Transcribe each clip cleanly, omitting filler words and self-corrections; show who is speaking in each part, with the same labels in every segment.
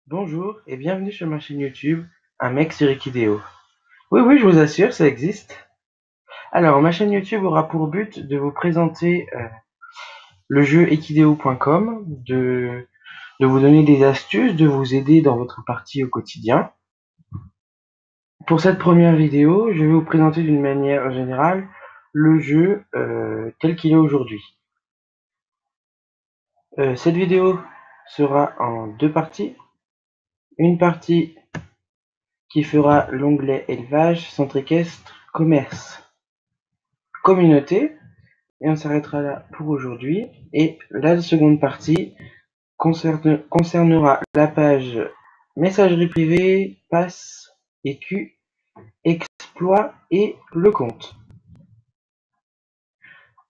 Speaker 1: Bonjour et bienvenue sur ma chaîne YouTube, un mec sur Equideo. Oui, je vous assure, ça existe. Alors, ma chaîne YouTube aura pour but de vous présenter le jeu equideo.com, de vous donner des astuces, de vous aider dans votre partie au quotidien. Pour cette première vidéo, je vais vous présenter d'une manière générale le jeu tel qu'il est aujourd'hui. Cette vidéo sera en deux parties. Une partie qui fera l'onglet élevage, centre équestre, commerce, communauté, et on s'arrêtera là pour aujourd'hui. Et la seconde partie concernera la page messagerie privée, passe, écu, exploit et le compte.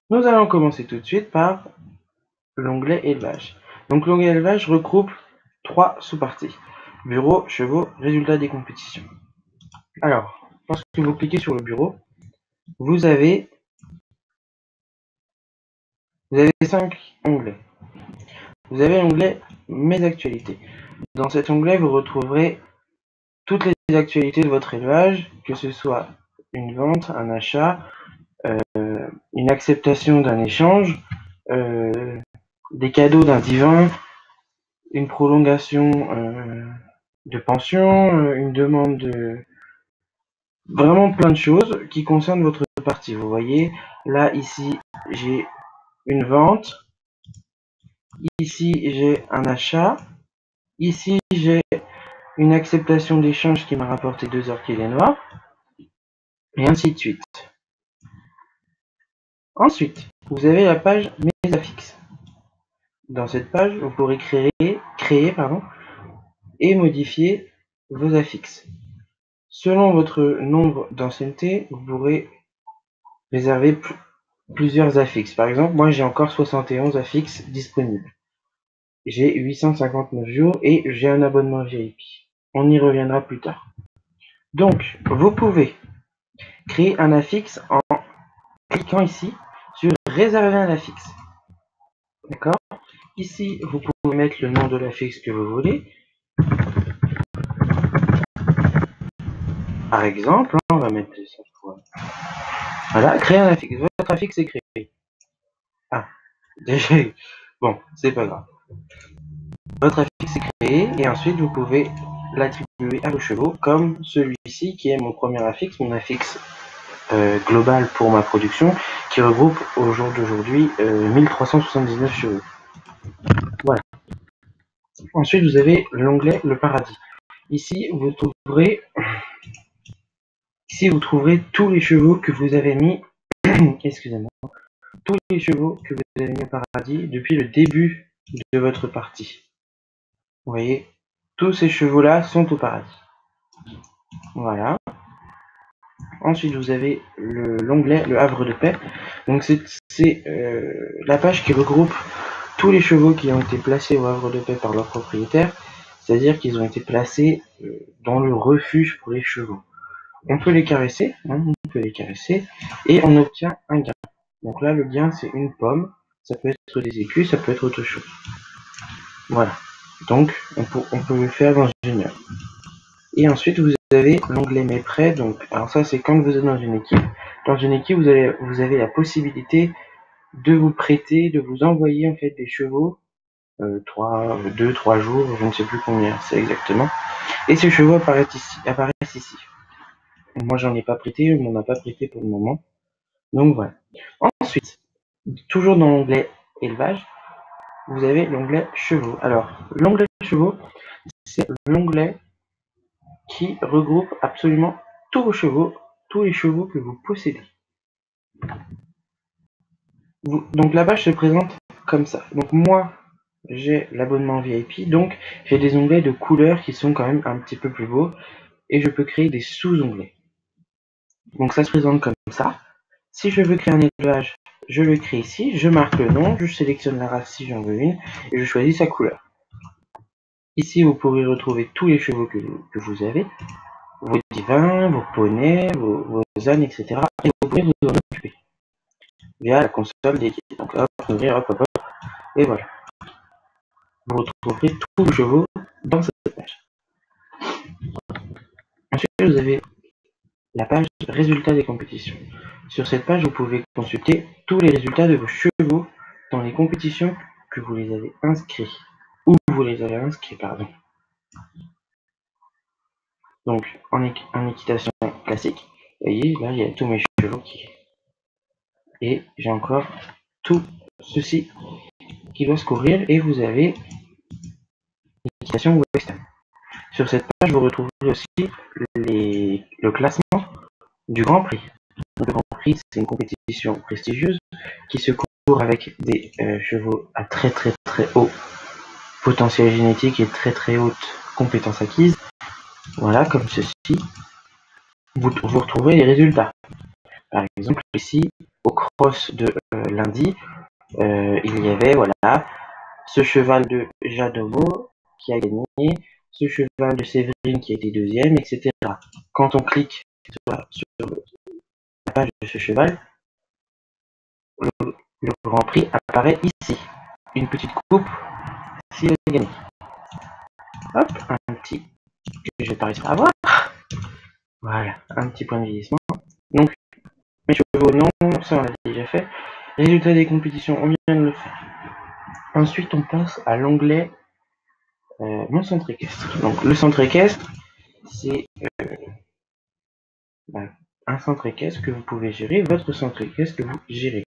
Speaker 1: Nous allons commencer tout de suite par l'onglet élevage. Donc l'onglet élevage regroupe trois sous-parties: bureau, chevaux, résultats des compétitions. Alors, lorsque vous cliquez sur le bureau, vous avez 5 onglets. Vous avez l'onglet Mes actualités. Dans cet onglet, vous retrouverez toutes les actualités de votre élevage, que ce soit une vente, un achat, une acceptation d'un échange, des cadeaux d'un divin, une prolongation de pension, une demande de... Vraiment plein de choses qui concernent votre partie. Vous voyez, là, ici, j'ai une vente. Ici, j'ai un achat. Ici, j'ai une acceptation d'échange qui m'a rapporté 2 orchidées noires. Et ainsi de suite. Ensuite, vous avez la page Mes affixes. Dans cette page, vous pourrez créer et modifier vos affixes. Selon votre nombre d'ancienneté, vous pourrez réserver plusieurs affixes. Par exemple, moi j'ai encore 71 affixes disponibles. J'ai 859 jours et j'ai un abonnement VIP. On y reviendra plus tard. Donc, vous pouvez créer un affixe en cliquant ici sur réserver un affixe. D'accord? Ici, vous pouvez mettre le nom de l'affixe que vous voulez. Par exemple, on va mettre ça pour... Voilà, créer un affixe. Votre affixe est créé. Ah, déjà, bon, c'est pas grave. Votre affixe est créé et ensuite vous pouvez l'attribuer à vos chevaux, comme celui-ci qui est mon premier affixe, mon affixe global pour ma production, qui regroupe au jour d'aujourd'hui 1379 chevaux. Voilà. Ensuite, vous avez l'onglet Le Paradis. Ici, vous trouverez tous les chevaux que vous avez mis, excusez-moi, tous les chevaux que vous avez mis au paradis depuis le début de votre partie. Vous voyez, tous ces chevaux-là sont au paradis. Voilà. Ensuite, vous avez l'onglet Le Havre de Paix. Donc, c'est la page qui regroupe tous les chevaux qui ont été placés au Havre de Paix par leur propriétaire, c'est-à-dire qu'ils ont été placés dans le refuge pour les chevaux. On peut les caresser, et on obtient un gain. Donc là, le gain, c'est une pomme, ça peut être des écus, ça peut être autre chose. Voilà. Donc, on peut le faire dans une heure. Et ensuite, vous avez l'onglet Mes prêts. Donc, alors ça, c'est quand vous êtes dans une équipe. Dans une équipe, vous avez la possibilité de vous prêter, de vous envoyer en fait des chevaux, 2-3 jours, je ne sais plus combien c'est exactement. Et ces chevaux apparaissent ici. Moi, j'en ai pas prêté, on m'en a pas prêté pour le moment. Donc voilà. Ensuite, toujours dans l'onglet élevage, vous avez l'onglet chevaux. Alors, l'onglet chevaux, c'est l'onglet qui regroupe absolument tous vos chevaux, tous les chevaux que vous possédez. Donc la page se présente comme ça. Donc moi, j'ai l'abonnement VIP, donc j'ai des onglets de couleurs qui sont quand même un petit peu plus beaux, et je peux créer des sous-onglets. Donc ça se présente comme ça. Si je veux créer un élevage, je le crée ici, je marque le nom, je sélectionne la race si j'en veux une, et je choisis sa couleur. Ici, vous pourrez retrouver tous les chevaux que vous avez, vos divins, vos poneys, vos ânes, etc. Et vous pouvez vous en occuper via la console d'équipe. Donc hop, ouvrir, hop, et voilà. Vous retrouverez tous les chevaux dans cette page. Ensuite, vous avez la page résultats des compétitions. Sur cette page, vous pouvez consulter tous les résultats de vos chevaux dans les compétitions que vous les avez inscrits. Où vous les avez inscrits, pardon. Donc, en équitation classique, vous voyez, là, il y a tous mes chevaux qui... Et j'ai encore tout ceci qui doit se courir, et vous avez l'équitation western. Sur cette page, vous retrouverez aussi le classement du Grand Prix. Le Grand Prix, c'est une compétition prestigieuse qui se court avec des chevaux à très haut potentiel génétique et très haute compétence acquise. Voilà, comme ceci. Vous retrouverez les résultats. Par exemple, ici, au cross de lundi, il y avait, voilà, ce cheval de Jadomo qui a gagné, ce cheval de Séverine qui a été deuxième, etc. Quand on clique sur la page de ce cheval, le Grand Prix apparaît ici. Une petite coupe s'il a gagné. Hop, un petit que je vais pas réussir à avoir. Voilà, un petit point de vieillissement. Donc, mes chevaux, non, ça on l'a déjà fait. Résultat des compétitions, on vient de le faire. Ensuite, on passe à l'onglet mon centre équestre. Donc, le centre équestre, c'est un centre équestre que vous pouvez gérer, votre centre équestre que vous gérez.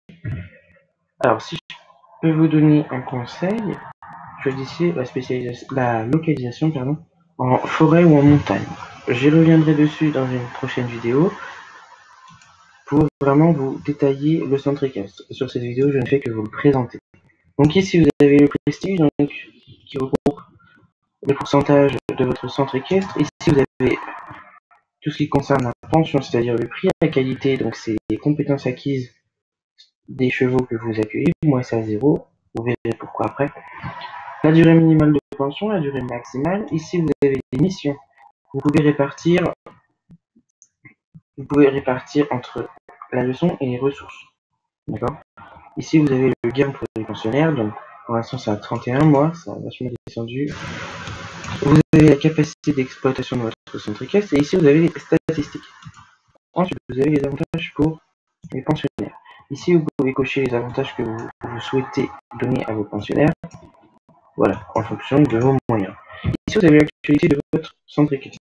Speaker 1: Alors, si je peux vous donner un conseil, choisissez la localisation en forêt ou en montagne. J'y reviendrai dessus dans une prochaine vidéo pour vraiment vous détailler le centre équestre. Sur cette vidéo, je ne fais que vous le présenter. Donc ici, vous avez le prestige donc, qui regroupe le pourcentage de votre centre équestre. Ici, vous avez tout ce qui concerne la pension, c'est-à-dire le prix, la qualité, donc c'est les compétences acquises des chevaux que vous accueillez. Moi, c'est à 0. Vous verrez pourquoi après. La durée minimale de pension, la durée maximale. Ici, vous avez des missions. Vous pouvez répartir entre la leçon et les ressources. D'accord. Ici, vous avez le gain pour les pensionnaires. Donc, pour l'instant, c'est à 31 mois. Ça a vachement descendu. Vous avez la capacité d'exploitation de votre centre équestre. Et ici, vous avez les statistiques. Ensuite, vous avez les avantages pour les pensionnaires. Ici, vous pouvez cocher les avantages que vous souhaitez donner à vos pensionnaires. Voilà, en fonction de vos moyens. Ici, vous avez l'actualité de votre centre équestre.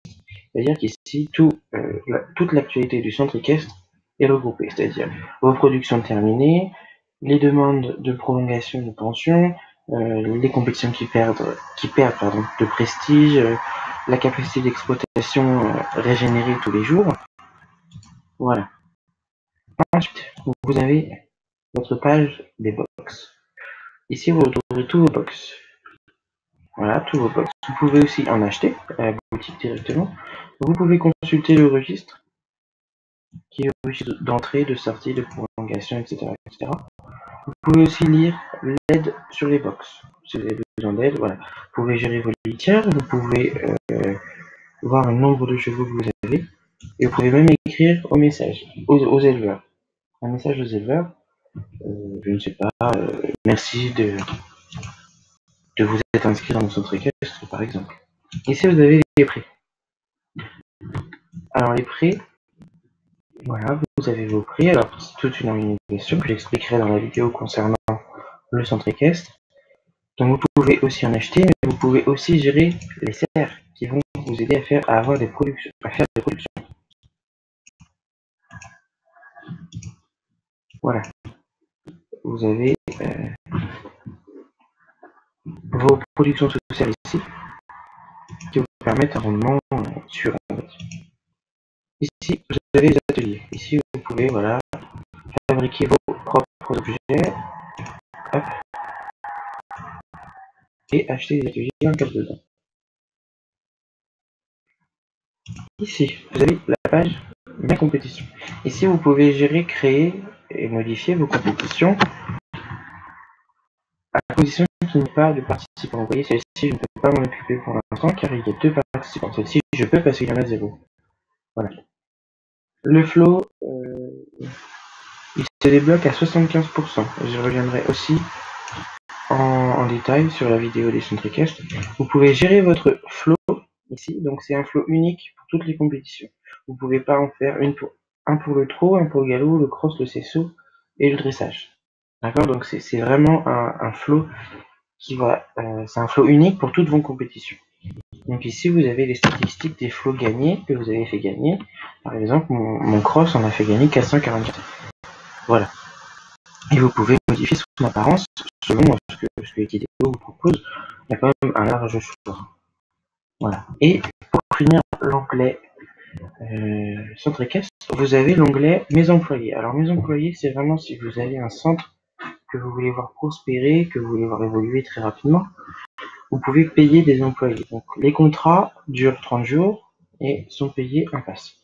Speaker 1: C'est-à-dire qu'ici, toute l'actualité du centre équestre est regroupée. C'est-à-dire vos productions terminées, les demandes de prolongation de pension, les compétitions qui perdent de prestige, la capacité d'exploitation régénérée tous les jours. Voilà. Ensuite, vous avez votre page des box. Ici, vous retrouverez tous vos box. Voilà, tous vos box. Vous pouvez aussi en acheter à la boutique directement. Vous pouvez consulter le registre, qui est le registre d'entrée, de sortie, de prolongation, etc., etc. Vous pouvez aussi lire l'aide sur les box. Si vous avez besoin d'aide, voilà. Vous pouvez gérer vos litières, vous pouvez voir le nombre de chevaux que vous avez, et vous pouvez même écrire au message, aux éleveurs. Un message aux éleveurs, je ne sais pas, merci de vous être inscrit dans mon centre équestre, par exemple. Ici, vous avez les prix. Alors, les prix, voilà, vous avez vos prix. Alors, c'est toute une organisation que j'expliquerai dans la vidéo concernant le centre équestre. Donc, vous pouvez aussi en acheter, mais vous pouvez aussi gérer les serres qui vont vous aider à avoir des productions, à faire des productions. Voilà. Vous avez vos productions sociales ici qui vous permettent un rendement sûr. Ici, vous avez les ateliers. Ici, vous pouvez, voilà, fabriquer vos propres objets. Hop. Et acheter des ateliers en cas dedans. Ici, vous avez la page Ma compétition. Ici, vous pouvez gérer, créer et modifier vos compétitions à condition qu'il n'y ait pas de participants. Vous voyez, celle-ci, je ne peux pas m'en occuper pour l'instant car il y a 2 participants. Celle-ci, je peux parce qu'il y en a 0. Voilà. Le flow, il se débloque à 75%. Je reviendrai aussi en détail sur la vidéo des centres équestres. Vous pouvez gérer votre flow ici, donc c'est un flot unique pour toutes les compétitions. Vous pouvez pas en faire un pour le trot, un pour le galop, le cross, le cesso et le dressage. D'accord, donc c'est vraiment un flot qui va, c'est un flot unique pour toutes vos compétitions. Donc ici vous avez les statistiques des flots gagnés que vous avez fait gagner. Par exemple, mon cross en a fait gagner 444. Voilà. Et vous pouvez modifier son apparence selon ce que Equideо vous propose. Il y a quand même un large choix. Voilà. Et pour finir l'onglet centre équestre, vous avez l'onglet mes employés. Alors mes employés, c'est vraiment si vous avez un centre que vous voulez voir prospérer, que vous voulez voir évoluer très rapidement, vous pouvez payer des employés. Donc les contrats durent 30 jours et sont payés en passe.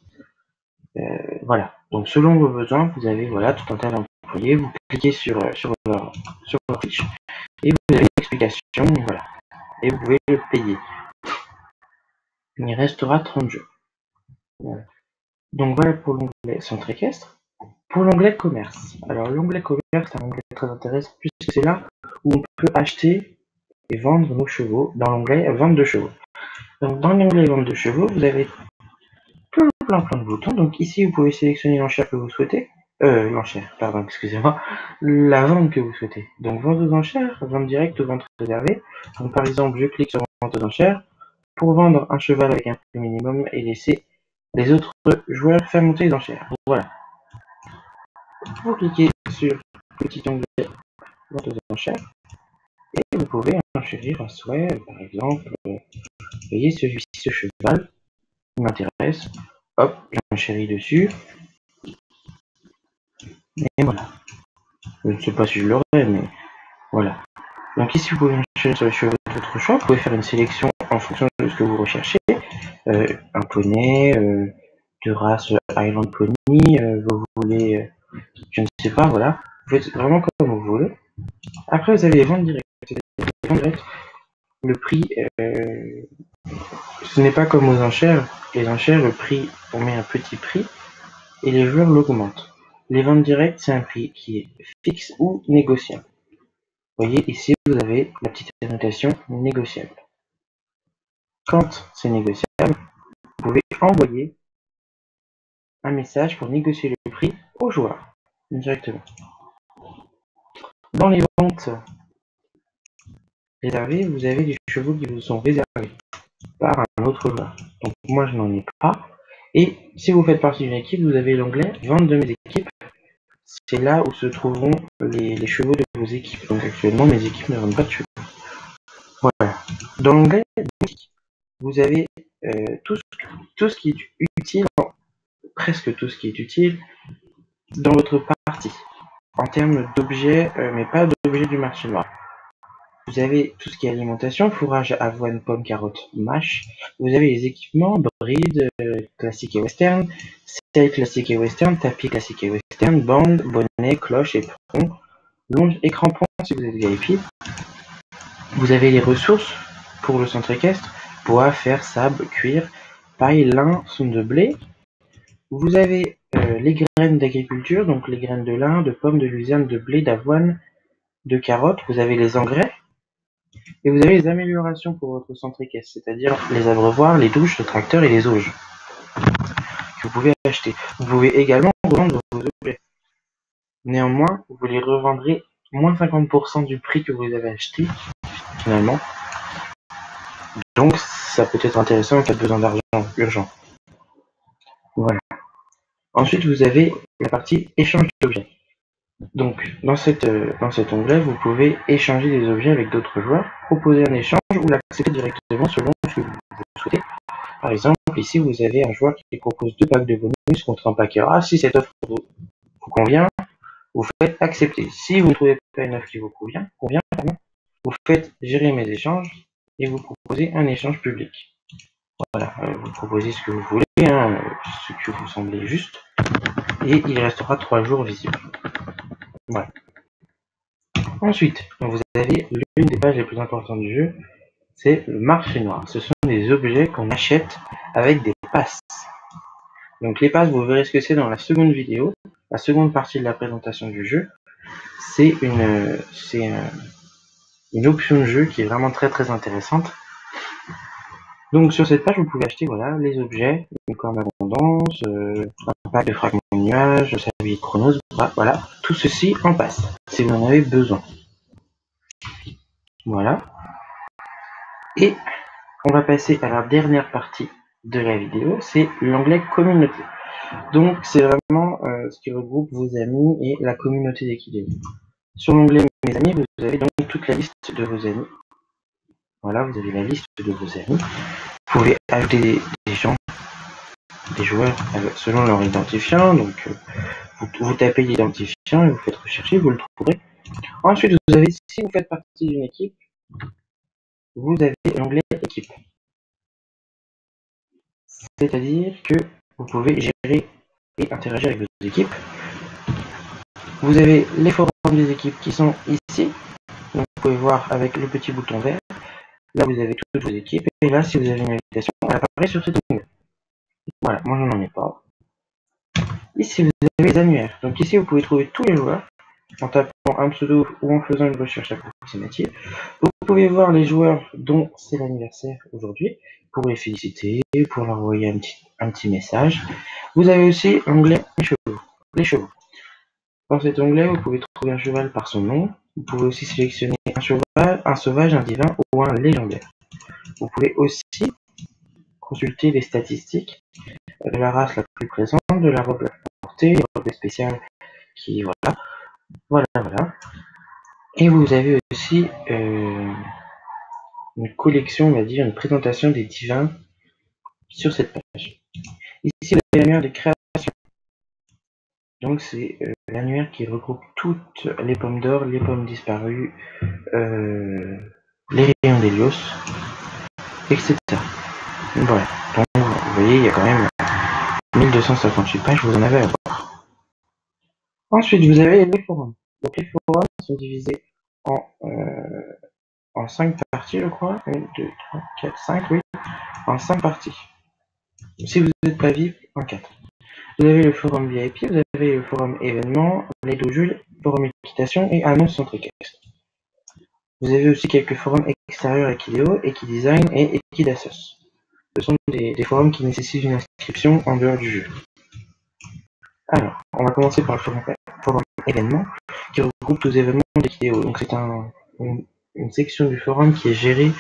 Speaker 1: Voilà. Donc selon vos besoins, vous avez voilà tout un tas d'employés. Vous cliquez sur leur fiche et vous avez l'explication, voilà. Et vous pouvez le payer. Il restera 30 jours. Voilà. Donc voilà pour l'onglet centre équestre. Pour l'onglet commerce. Alors l'onglet commerce, c'est un onglet très intéressant puisque c'est là où on peut acheter et vendre nos chevaux dans l'onglet vente de chevaux. Donc dans l'onglet vente de chevaux, vous avez plein de boutons. Donc ici, vous pouvez sélectionner l'enchère que vous souhaitez. L'enchère, pardon, excusez-moi. La vente que vous souhaitez. Donc vente aux enchères, vente directe ou vente réservée. Donc par exemple, je clique sur vente aux enchères pour vendre un cheval avec un prix minimum et laisser les autres joueurs faire monter les enchères. Voilà. Vous cliquez sur le petit onglet vente aux enchères et vous pouvez enchérir un souhait. Par exemple, vous voyez celui-ci, ce cheval, il m'intéresse. Hop, j'enchéris dessus. Et voilà. Je ne sais pas si je l'aurai, mais voilà. Donc ici, vous pouvez enchérir sur les chevaux de votre choix. Vous pouvez faire une sélection en fonction de ce que vous recherchez. Un poney, de race Highland Pony, vous voulez, je ne sais pas, voilà. Vous faites vraiment comme vous voulez. Après, vous avez les ventes directes. Les ventes directes, le prix, ce n'est pas comme aux enchères. Les enchères, le prix, on met un petit prix et les joueurs l'augmentent. Les ventes directes, c'est un prix qui est fixe ou négociable. Vous voyez, ici, vous avez la petite annotation négociable. Quand c'est négociable, vous pouvez envoyer un message pour négocier le prix au joueur directement. Dans les ventes réservées, vous avez des chevaux qui vous sont réservés par un autre joueur. Donc moi, je n'en ai pas. Et si vous faites partie d'une équipe, vous avez l'onglet vente de mes équipes. C'est là où se trouveront les chevaux de vos équipes. Donc actuellement, mes équipes ne vendent pas de chevaux. Voilà. Dans l'onglet boutique, vous avez tout ce qui est utile, presque tout ce qui est utile dans votre partie, en termes d'objets, mais pas d'objets du marché noir. Vous avez tout ce qui est alimentation, fourrage, avoine, pommes, carottes, mâche. Vous avez les équipements, bride, classique et western, selle classique et western, tapis classique et western, bande, bonnet, cloche, éperon, longe et crampons si vous êtes VIP. Vous avez les ressources pour le centre équestre, bois, fer, sable, cuir, paille, lin, sonde de blé. Vous avez les graines d'agriculture, donc les graines de lin, de pommes, de luzerne, de blé, d'avoine, de carottes. Vous avez les engrais. Et vous avez les améliorations pour votre centre équestre, c'est-à-dire les abreuvoirs, les douches, les tracteurs et les auges que vous pouvez acheter. Vous pouvez également revendre vos objets. Néanmoins, vous les revendrez moins 50% du prix que vous avez acheté, finalement. Donc, ça peut être intéressant en cas de besoin d'argent urgent. Voilà. Ensuite, vous avez la partie échange d'objets. Donc, dans cet onglet, vous pouvez échanger des objets avec d'autres joueurs, proposer un échange ou l'accepter directement selon ce que vous souhaitez. Par exemple, ici, vous avez un joueur qui propose 2 packs de bonus contre un pack A. Si cette offre vous convient, vous faites accepter. Si vous ne trouvez pas une offre qui vous convient, vous faites gérer mes échanges et vous proposez un échange public. Voilà, vous proposez ce que vous voulez, ce que vous semblez juste, et il restera 3 jours visible. Voilà. Ensuite, vous avez l'une des pages les plus importantes du jeu, c'est le marché noir. Ce sont des objets qu'on achète avec des passes. Donc les passes, vous verrez ce que c'est dans la seconde vidéo, la seconde partie de la présentation du jeu. C'est une option de jeu qui est vraiment très intéressante. Donc sur cette page, vous pouvez acheter voilà, les objets, une corne d'abondance, un pack de fragments de nuages, sablier de Chronos, voilà, tout ceci en passe, si vous en avez besoin. Voilà. Et on va passer à la dernière partie de la vidéo, c'est l'onglet communauté. Donc c'est vraiment ce qui regroupe vos amis et la communauté d'Equideo. Sur l'onglet mes amis, vous avez donc toute la liste de vos amis. Voilà, vous avez la liste de vos amis. Vous pouvez ajouter des gens, des joueurs selon leur identifiant. Donc vous tapez l'identifiant et vous faites rechercher, vous le trouverez. Ensuite, vous avez, si vous faites partie d'une équipe, vous avez l'onglet équipe. C'est-à-dire que vous pouvez gérer et interagir avec vos équipes. Vous avez les forums des équipes qui sont ici. Donc vous pouvez voir avec le petit bouton vert. Là, vous avez toutes vos équipes. Et là, si vous avez une invitation, elle apparaît sur cette onglet. Voilà, moi, je n'en ai pas. Ici, vous avez les annuaires. Donc ici, vous pouvez trouver tous les joueurs en tapant un pseudo ou en faisant une recherche approximative. Vous pouvez voir les joueurs dont c'est l'anniversaire aujourd'hui pour les féliciter, pour leur envoyer un petit message. Vous avez aussi l'onglet les chevaux. Dans cet onglet, vous pouvez trouver un cheval par son nom. Vous pouvez aussi sélectionner un cheval, un sauvage, un divin ou un légendaire. Vous pouvez aussi consulter les statistiques de la race la plus présente, de la robe la plus portée, les robes spéciales qui voilà. Et vous avez aussi une collection, on va dire, une présentation des divins sur cette page. Ici, vous avez l'annuaire des créations. Donc c'est l'annuaire qui regroupe toutes les pommes d'or, les pommes disparues, les rayons d'Hélios, etc. Voilà. Donc vous voyez, il y a quand même 1258 pages, vous en avez à voir. Ensuite, vous avez les forums. Donc les forums sont divisés en 5 parties, je crois. 1, 2, 3, 4, 5, oui. En 5 parties. Si vous n'êtes pas VIP, en 4. Vous avez le forum VIP, vous avez le forum événements, les dojules, le forum équitation et annonce centre équestre. Vous avez aussi quelques forums extérieurs Equideo, Equidesign et Equidassos. Ce sont des forums qui nécessitent une inscription en dehors du jeu. Alors, on va commencer par le forum événements, qui regroupe tous les événements d'Equideo. Donc c'est une section du forum qui est gérée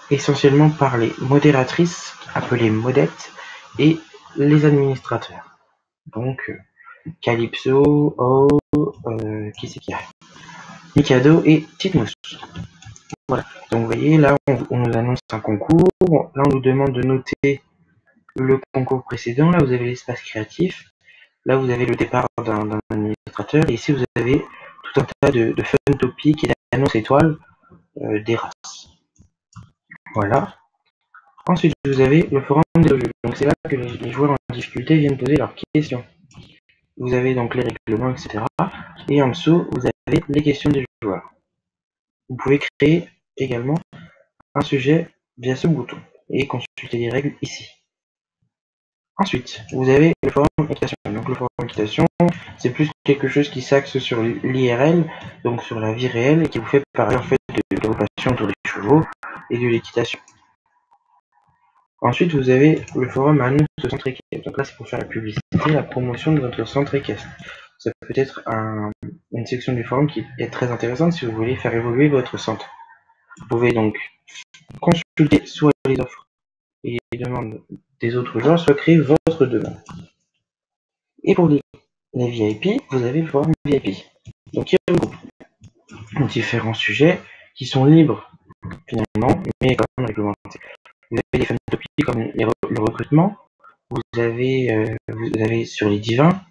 Speaker 1: essentiellement par les modératrices, appelées modettes, et les administrateurs. Donc, Calypso, O, qui c'est qu'il y a Mikado et Titmus. Voilà. Donc vous voyez, là on nous annonce un concours, là on nous demande de noter le concours précédent, là vous avez l'espace créatif, là vous avez le départ d'un administrateur, et ici vous avez tout un tas de fun topics et d'annonces étoiles des races. Voilà. Ensuite vous avez le forum des jeux, donc c'est là que les joueurs en difficulté viennent poser leurs questions. Vous avez donc les règlements, etc. Et en dessous, vous avez les questions des joueurs. Vous pouvez créer également un sujet via ce bouton et consulter les règles ici. Ensuite, vous avez le forum équitation. Donc le forum équitation, c'est plus quelque chose qui s'axe sur l'IRL, donc sur la vie réelle, et qui vous fait parler en fait de l'occupation autour des chevaux et de l'équitation. Ensuite, vous avez le forum annonce de centre équestre. Donc là, c'est pour faire la publicité, la promotion de votre centre équestre. Ça peut être une section du forum qui est très intéressante si vous voulez faire évoluer votre centre. Vous pouvez donc consulter soit les offres et les demandes des autres joueurs, soit créer votre demande. Et pour les VIP, vous avez le forum VIP. Donc il regroupe différents sujets qui sont libres finalement, mais quand même réglementés. Vous avez des fun topics comme le recrutement, vous avez sur les divins,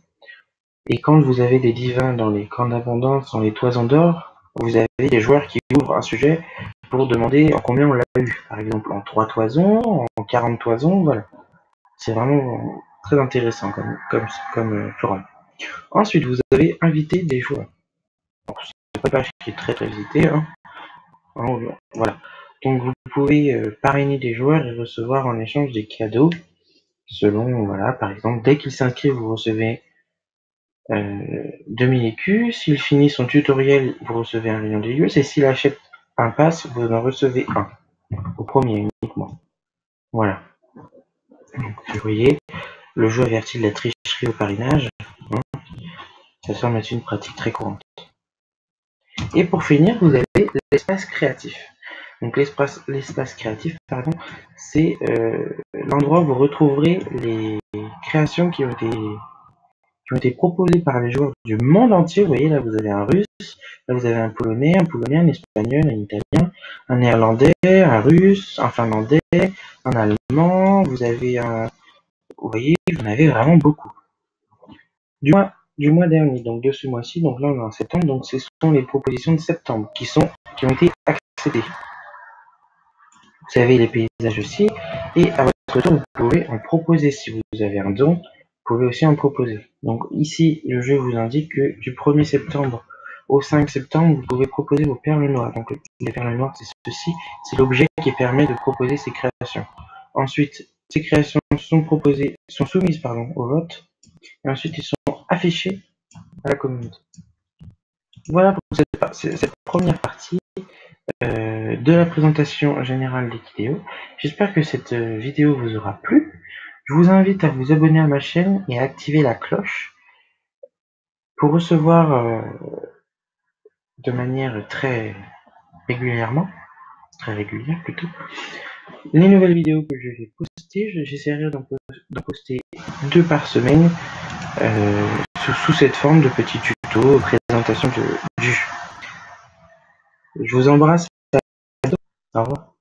Speaker 1: et quand vous avez des divins dans les camps d'abondance, dans les toisons d'or, vous avez des joueurs qui ouvrent un sujet pour demander en combien on l'a eu. Par exemple, en 3 toisons, en 40 toisons, voilà. C'est vraiment très intéressant comme forum. Ensuite, vous avez invité des joueurs. C'est pas une page qui est très visitée, hein. Voilà. Donc vous pouvez parrainer des joueurs et recevoir en échange des cadeaux selon, voilà, par exemple, dès qu'il s'inscrit, vous recevez 2000 écus. S'il finit son tutoriel, vous recevez un rayon d'Hélios. Et s'il achète un pass, vous en recevez un. Au premier uniquement. Voilà. Donc, vous voyez, le jeu avertit de la tricherie au parrainage. Ça semble être une pratique très courante. Et pour finir, vous avez l'espace créatif. Donc l'espace créatif, pardon, c'est l'endroit où vous retrouverez les créations qui ont été proposées par les joueurs du monde entier. Vous voyez, là vous avez un russe, là vous avez un polonais, un espagnol, un italien, un néerlandais, un russe, un finlandais, un allemand. Vous avez vous voyez, vous en avez vraiment beaucoup. Du mois dernier, donc de ce mois-ci, donc là on est en septembre, donc ce sont les propositions de septembre qui ont été acceptées. Vous avez les paysages aussi, et à votre tour, vous pouvez en proposer. Si vous avez un don, vous pouvez aussi en proposer. Donc ici, le jeu vous indique que du 1er septembre au 5 septembre, vous pouvez proposer vos perles noires. Donc les perles noires, c'est ceci, c'est l'objet qui permet de proposer ces créations. Ensuite, ces créations sont soumises au vote, et ensuite ils sont affichés à la communauté. Voilà pour cette première partie de la présentation générale des vidéos. J'espère que cette vidéo vous aura plu. Je vous invite à vous abonner à ma chaîne et à activer la cloche pour recevoir de manière très régulière plutôt, les nouvelles vidéos que je vais poster. J'essaierai d'en poster 2 par semaine sous cette forme de petits tutos, présentation du jeu. Je vous embrasse. Au revoir.